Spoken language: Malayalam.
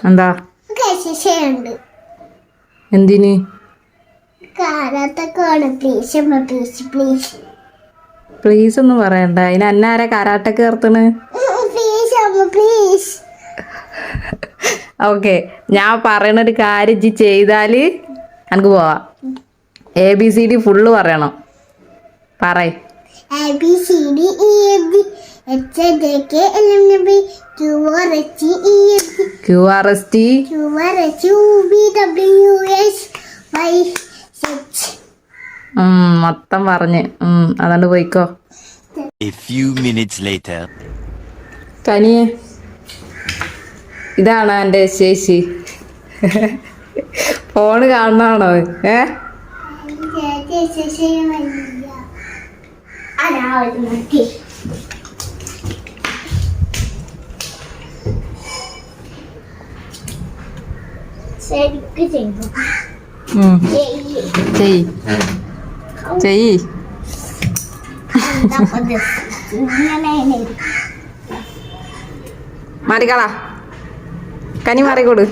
എന്താ? എന്തിന്? പ്ലീസ് ഒന്നും പറയണ്ട. അതിന് അന്നാരെ കാരാട്ടക്ക് ചേർത്തണ്? ഓക്കെ, ഞാൻ പറയണൊരു കാര്യം ഇജ്ജ് ചെയ്താല് എനിക്ക് പോവാം. ABCD ഫുള്ള് പറയണം. പറയ്. QRST മൊത്തം പറഞ്ഞ് അതുകൊണ്ട് പോയിക്കോ. കനിയെ, ഇതാണ് എൻ്റെ ശേഷി. ഫോണ് കാണണാണോ? ചെയ്യ്. മാറിക്കളാ, കനി മാറിക്കൊടു.